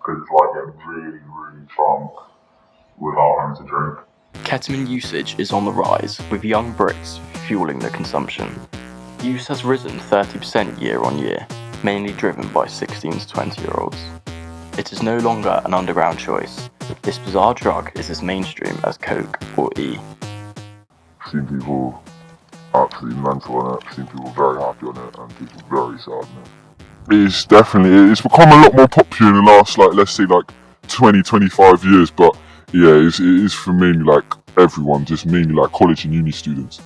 because it's like getting really, really drunk without having to drink. Ketamine usage is on the rise, with young Brits fueling the consumption. Use has risen 30% year on year, mainly driven by 16 to 20-year-olds. It is no longer an underground choice. This bizarre drug is as mainstream as Coke or E. I've seen people absolutely mental on it, I've seen people very happy on it, and people very sad on it. It's become a lot more popular in the last, let's say 20, 25 years, but yeah, it is for mainly everyone, just mainly college and uni students.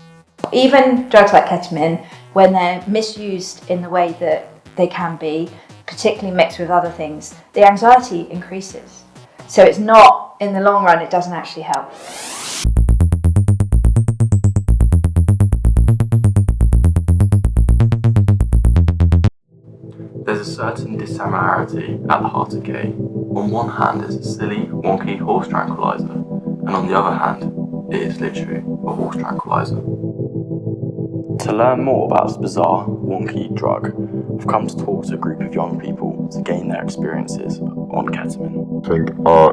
Even drugs like ketamine, when they're misused in the way that they can be, particularly mixed with other things, the anxiety increases. So it's not, in the long run, it doesn't actually help. There's a certain dissimilarity at the heart of K. On one hand, it's a silly, wonky horse tranquilizer, and on the other hand, it is literally a horse tranquilizer. To learn more about this bizarre, wonky drug, I've come to talk to a group of young people to gain their experiences on ketamine. I think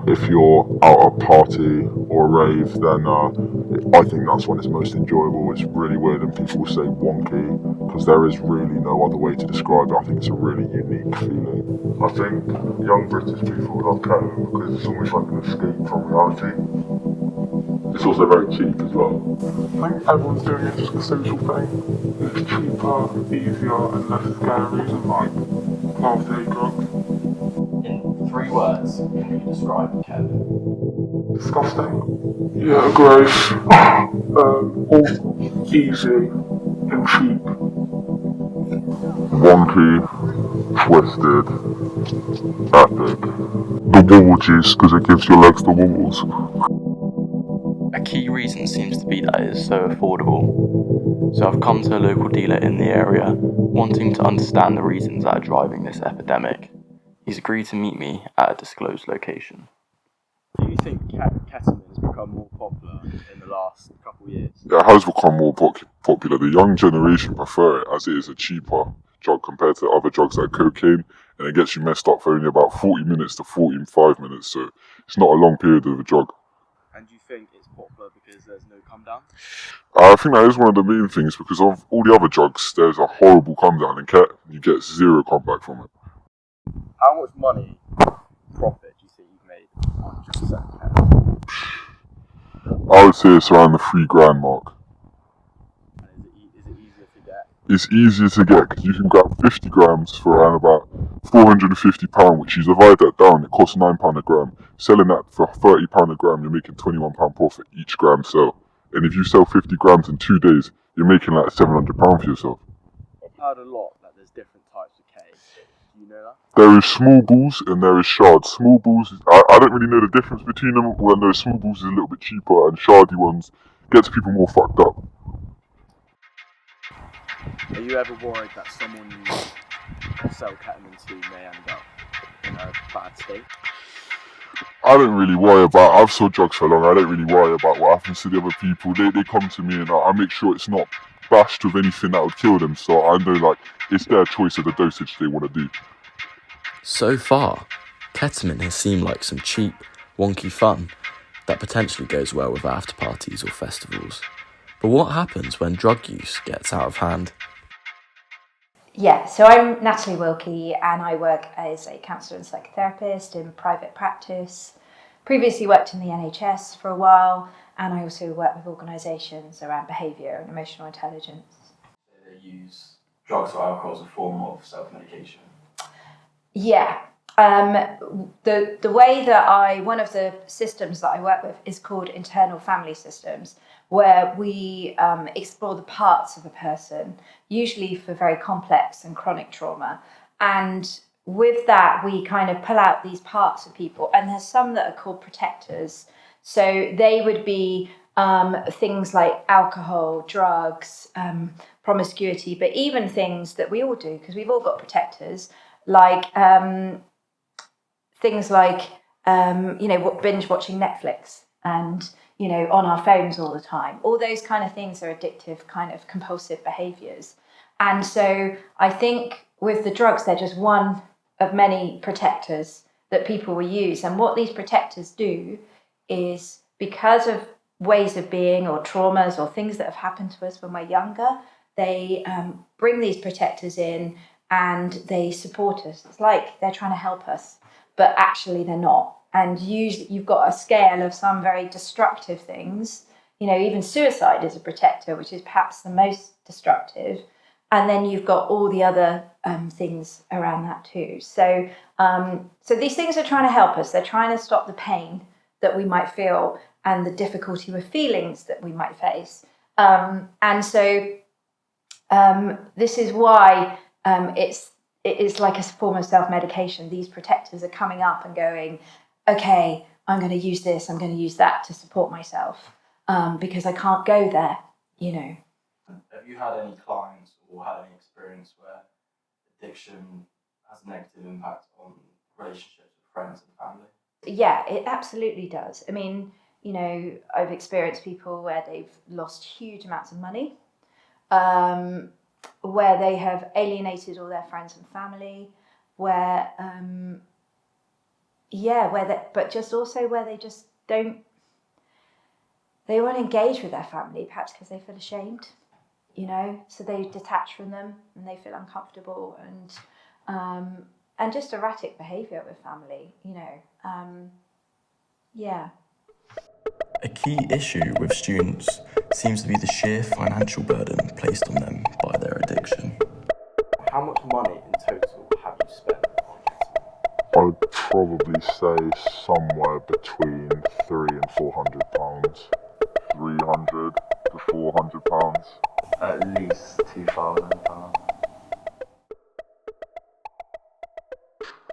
if you're out at a party or a rave, then I think that's when it's most enjoyable. It's really weird and people say wonky, because there is really no other way to describe it. I think it's a really unique feeling. I think young British people love ketamine because it's almost like an escape from reality. It's also very cheap as well. I think everyone's doing it just for social thing. It's cheaper, easier, and less scary than Class A drugs. In 3 words, can you describe ketamine? Disgusting. Yeah, gross. All easy and cheap. Wonky, twisted, epic. The wobble juice, because it gives your legs the wobbles. A key reason seems to be that it is so affordable. So I've come to a local dealer in the area, wanting to understand the reasons that are driving this epidemic. He's agreed to meet me at a disclosed location. Do you think ketamine has become more popular in the last couple of years? It has become more popular. The young generation prefer it as it is a cheaper drug compared to other drugs like cocaine, and it gets you messed up for only about 40 minutes to 45 minutes, so it's not a long period of a drug. And do you think it's popular because there's no come down? I think that is one of the main things, because of all the other drugs, there's a horrible come down, and you get zero comeback from it. How much money, profit, do you think you've made on just selling ketamine? I would say it's around the £3,000 mark. And is it easier to get? It's easier to get because you can grab 50 grams for around about £450, which you divide that down, it costs £9 a gram. Selling that for £30 a gram, you're making £21 profit each gram sell. And if you sell 50 grams in 2 days, you're making £700 for yourself. I've heard a lot that there's different types of K. Do you know that? There is small balls and there is shards. Small balls, I don't really know the difference between them. All I know is small balls is a little bit cheaper, and shardy ones gets people more fucked up. Are you ever worried that someone you sell ketamine to may end up in a bad state? I don't really worry about, I've sold drugs for long, I don't really worry about what happens to the other people. They come to me and I make sure it's not bashed with anything that would kill them, so I know it's their choice of the dosage they want to do. So far, ketamine has seemed like some cheap, wonky fun that potentially goes well with after parties or festivals. But what happens when drug use gets out of hand? Yeah, so I'm Natalie Wilkie and I work as a counsellor and psychotherapist in private practice. Previously worked in the NHS for a while, and I also work with organisations around behaviour and emotional intelligence. They use drugs or alcohol as a form of self-medication. Yeah. The way that one of the systems that I work with is called internal family systems, where we explore the parts of a person, usually for very complex and chronic trauma. And with that, we kind of pull out these parts of people, and there's some that are called protectors. So they would be things like alcohol, drugs, promiscuity, but even things that we all do, because we've all got protectors, like things like, binge watching Netflix and, on our phones all the time. All those kind of things are addictive, kind of compulsive behaviours. And so I think with the drugs, they're just one of many protectors that people will use. And what these protectors do is, because of ways of being or traumas or things that have happened to us when we're younger, they bring these protectors in and they support us. It's like they're trying to help us, but actually they're not. And usually you've got a scale of some very destructive things. Even suicide is a protector, which is perhaps the most destructive. And then you've got all the other things around that too. So these things are trying to help us. They're trying to stop the pain that we might feel and the difficulty with feelings that we might face. And so this is why it is like a form of self-medication. These protectors are coming up and going, okay, I'm going to use this, I'm going to use that to support myself because I can't go there, Have you had any clients or had any experience where addiction has a negative impact on relationships with friends and family? Yeah, it absolutely does. I mean, I've experienced people where they've lost huge amounts of money, where they have alienated all their friends and family, where they just don't, they won't engage with their family, perhaps because they feel ashamed, so they detach from them and they feel uncomfortable, and just erratic behaviour with family, yeah. A key issue with students seems to be the sheer financial burden placed on them by their addiction. How much money in total have you spent on ketamine? I'd probably say somewhere between £300 and £400. £300 to £400. At least £2,000.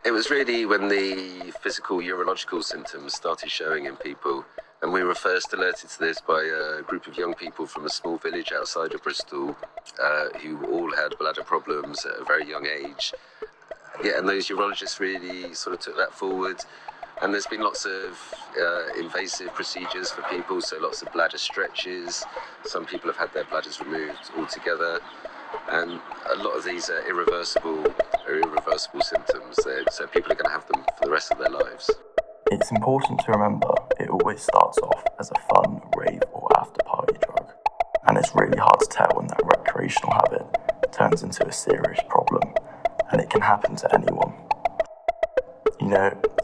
It was really when the physical urological symptoms started showing in people, and we were first alerted to this by a group of young people from a small village outside of Bristol who all had bladder problems at a very young age. Yeah, and those urologists really sort of took that forward. And there's been lots of invasive procedures for people, so lots of bladder stretches. Some people have had their bladders removed altogether. And a lot of these are irreversible symptoms, so people are going to have them for the rest of their lives. It's important to remember it always starts off as a fun, rave or after-party drug. And it's really hard to tell when that recreational habit turns into a serious problem, and it can happen to anyone.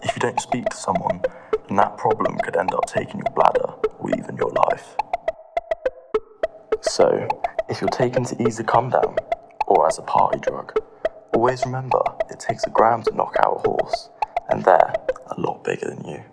If you don't speak to someone, then that problem could end up taking your bladder or even your life. So, if you're taken to ease a come down or as a party drug, always remember it takes a gram to knock out a horse, and they're a lot bigger than you.